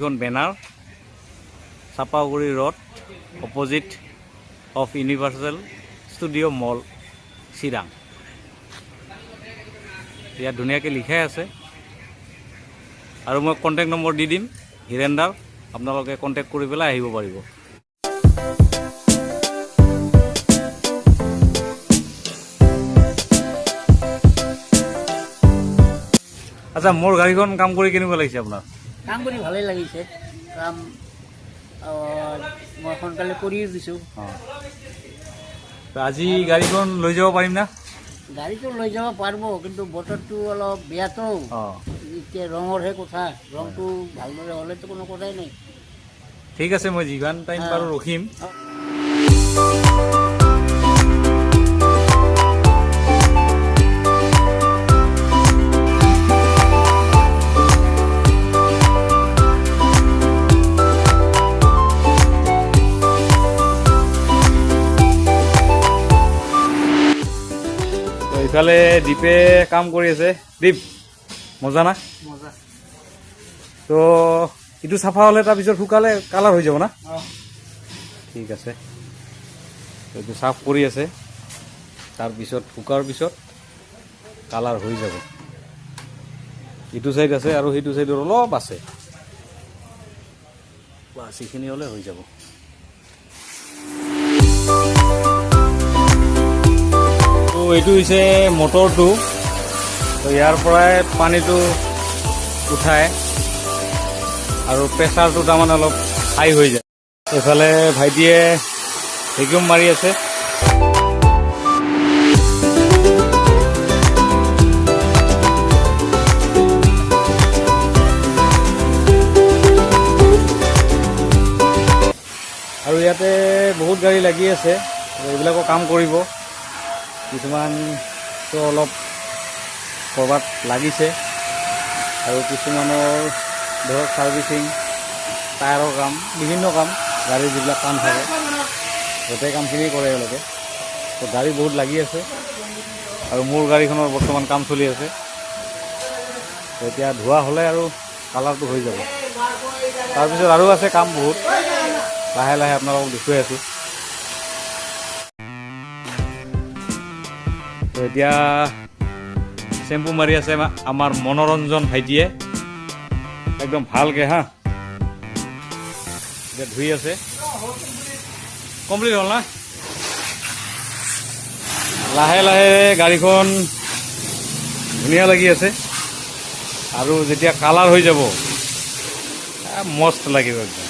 এইখন banner Chapaguri road opposite of universal studio' mall Chirang. ইয়াত ধুনীয়াকৈ লিখাই আছে আৰু মই কণ্টেক্ট নম্বৰ দি দিম হিৰেন্দাৰ, আপোনালোকে কণ্টেক্ট কৰি পেলাই আহিব পাৰিব। আচ্ছা, মোৰ গাড়ীখন কাম কৰি কেনেকুৱা লাগিছে আপোনাৰ? কাম কৰি ভালেই লাগিছে। কাম মই সোনকালে কৰিও দিছোঁ। আজি গাড়ীখন লৈ যাব পাৰিম না? গাড়ীটো লৈ যাব পাৰিব, কিন্তু বতৰটো অলপ বেয়াতো। এতিয়া ৰঙৰহে কথা, ৰংটো ভালদৰে হ'লেতো কোনো কথাই নাই। ঠিক আছে, মই যিমান টাইম পাৰোঁ ৰখিম। ইফালে দীপে কাম কৰি আছে। দীপ, মজা না? মজা। তো এইটো চাফা হ'লে তাৰপিছত শুকালে কালাৰ হৈ যাব না? ঠিক আছে, এইটো চাফ কৰি আছে, তাৰপিছত শুকাৰ পিছত কালাৰ হৈ যাব। ইটো চাইড আছে আৰু সেইটো চাইডৰ অলপ আছে, বাছ এইখিনি হ'লে হৈ যাব। এইটো হৈছে মটৰটো, তো ইয়াৰ পৰাই পানীটো উঠায় আৰু প্ৰেছাৰটো তাৰমানে অলপ হাই হৈ যায়। এইফালে ভাইটিয়ে ভেকিউম মাৰি আছে। আৰু ইয়াতে বহুত গাড়ী লাগি আছে, এইবিলাকো কাম কৰিব। কিছুমানটো অলপ ক'ৰবাত লাগিছে আৰু কিছুমানৰ ধৰক ছাৰ্ভিচিং, টায়াৰৰ কাম, বিভিন্ন কাম, গাড়ীৰ যিবিলাক কাম থাকে গোটেই কামখিনি কৰে এওঁলোকে। তো গাড়ী বহুত লাগি আছে আৰু মোৰ গাড়ীখনৰ বৰ্তমান কাম চলি আছে। এতিয়া ধোৱা হ'লে আৰু কালাৰটো হৈ যাব। তাৰপিছত আৰু আছে কাম বহুত, লাহে লাহে আপোনালোকক দেখুৱাই আছোঁ। তো এতিয়া চেম্পু মাৰি আছে আমাৰ মনোৰঞ্জন ভাইটিয়ে, একদম ভালকৈ হা। এতিয়া ধুই আছে, কমপ্লিট হ'ল না? লাহে লাহে গাড়ীখন ধুনীয়া লাগি আছে আৰু যেতিয়া কালাৰ হৈ যাব মস্ত লাগিব একদম।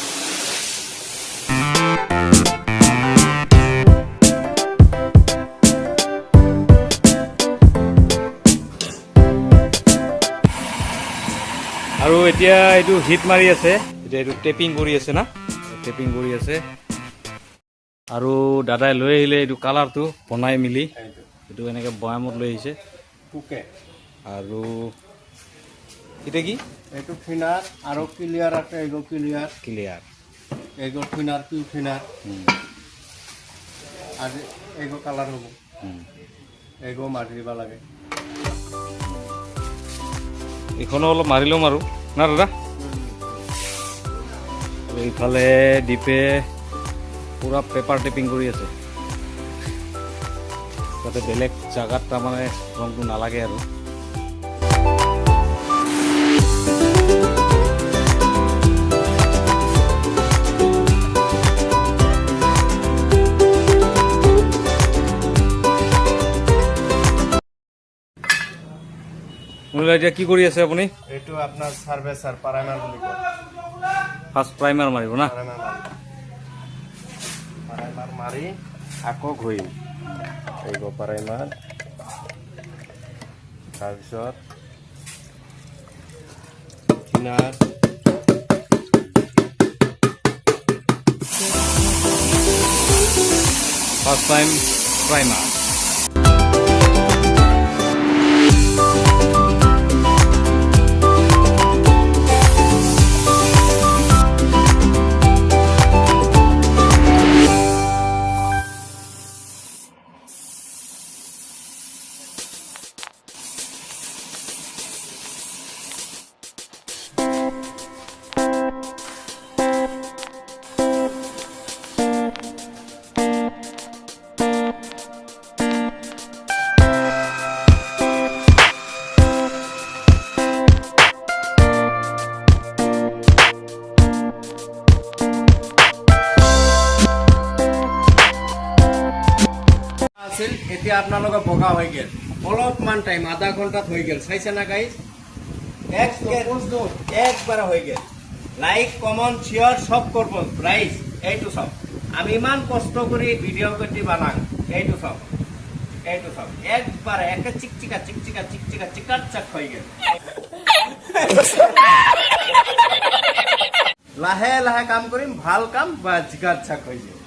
আৰু এতিয়া এইটো হিট মাৰি আছে, এতিয়া এইটো টেপিং কৰি আছে না, টেপিং কৰি আছে। আৰু দাদাই লৈ আহিলে এইটো কালাৰটো বনাই মিলি, এইটো এনেকৈ বয়ামত লৈ আহিছে। আৰু এতিয়া কি এইটো থিনাৰ আৰু ক্লিয়াৰ আছে, এইটো ক্লিয়াৰ ক্লিয়াৰ, এইটো থিনাৰ পিউ থিনাৰ। আজি এইটো কালাৰ হ'ব, এইটো মাৰি দিব লাগে। এইখনো অলপ মাৰি ল'ম আৰু না দাদা? এইফালে দীপে পুৰা পেপাৰ টেপিং কৰি আছে, যাতে বেলেগ জাগাত তাৰমানে ৰংটো নালাগে আৰু। এতিয়া কি কৰি আছে আপুনি? এইটো আপোনাৰ চাৰ্ভেচাৰ প্ৰাইমাৰ বুলি কয়। ফাৰ্ষ্ট প্ৰাইমাৰ মাৰিব না? প্ৰাইমাৰ মাৰি আকৌ ঘূৰিম, এইটো প্ৰাইমাৰ, তাৰপিছত থিনাৰ, ফাৰ্ষ্ট টাইম প্ৰাইমাৰ। এতিয়া আপোনালোকৰ বগা হৈ গ'ল অলপমান টাইম আধা ঘণ্টাত হৈ গ'ল চাইছে না গাইজ একবাৰ হৈ গ'ল লাইক কমেণ্ট শ্বেয়াৰ সব কৰিব ৰাইজ এইটো চাওক আমি ইমান কষ্ট কৰি ভিডিঅ' কৰি বনাং এইটো চাওক একবাৰ একে চিকচিকা চিকাট চাক হৈ গ'ল লাহে লাহে কাম কৰিম ভাল কাম বা চিকাট চাক হৈ যায়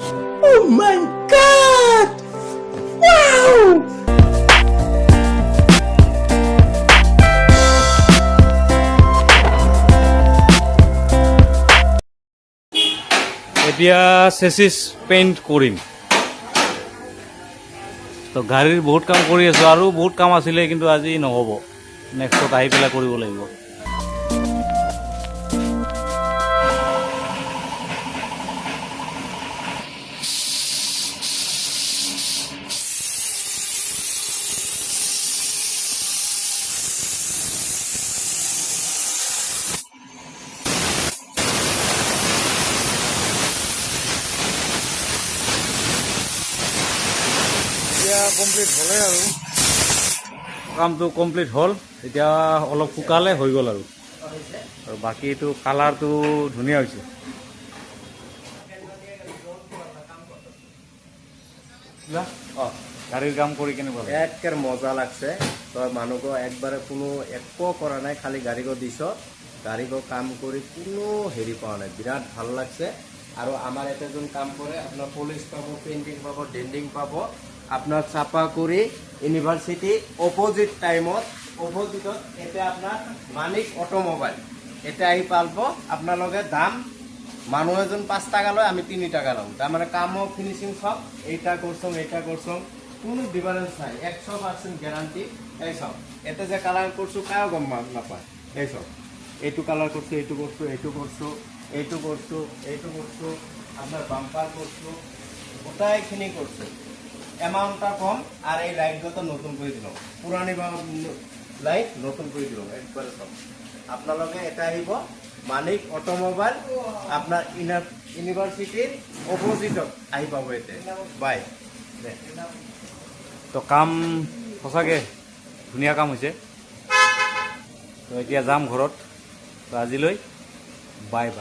এতিয়া চেচিছ পেইণ্ট কৰিম তো গাড়ীৰ বহুত কাম কৰি আছোঁ আৰু বহুত কাম আছিলে কিন্তু আজি নহ'ব নেক্সটত আহি পেলাই কৰিব লাগিব এতিয়া কমপ্লিট হ'লে আৰু কামটো কমপ্লিট হ'ল এতিয়া অলপ শুকালে হৈ গ'ল আৰু বাকীটো কালাৰটো ধুনীয়া হৈছে গাড়ীৰ কাম কৰি কেনেকুৱা একেৰ মজা লাগছে তো মানুহক একবাৰে কোনো একো কৰা নাই খালি গাড়ীক দিছ গাড়ীক কাম কৰি কোনো হেৰি পোৱা নাই বিৰাট ভাল লাগছে আৰু আমাৰ এটা যোন কাম কৰে আপোনাৰ পলিশ পাব পেইন্টিং পাব ডেন্ডিং পাব আপনার চাপাগুড়ি ইউনিভার্সিটি অপোজিট টাইমত অপোজিটত এটা আপনার মানিক অটোমোবাইল এটা আহি পালব আপনার দাম মানুহ এজন 5 টাকা লয় আমি 3 টাকা লওঁ তাৰমানে কামো ফিনিশিং সব এইটা করছং কোনো ডিফারেন্স নাই 100% গ্যারান্টি এই সব এতে যে কালার করছো কাও গম নাপায় এই সব এইটো কালার করছো এইটো করছো আপনার বাম্পার করছো ওটাইখিনি করছো অ্যামাউন্টটা কম আর এই লাইটগুলো নতুন করে দিলাম পুরানি লাইট নতুন করে দিলাম একবারে সব আপনাদের এটা আহিব মানিক অটোমোবাইল আপনার ইউনিভার্সিটির অপোজিটত আহি পাব এতে বাই তো কাম সঁচাকৈ ধুনীয়া কাম হৈছে তো এতিয়া যাম ঘৰত তো আজিলৈ বাই বাই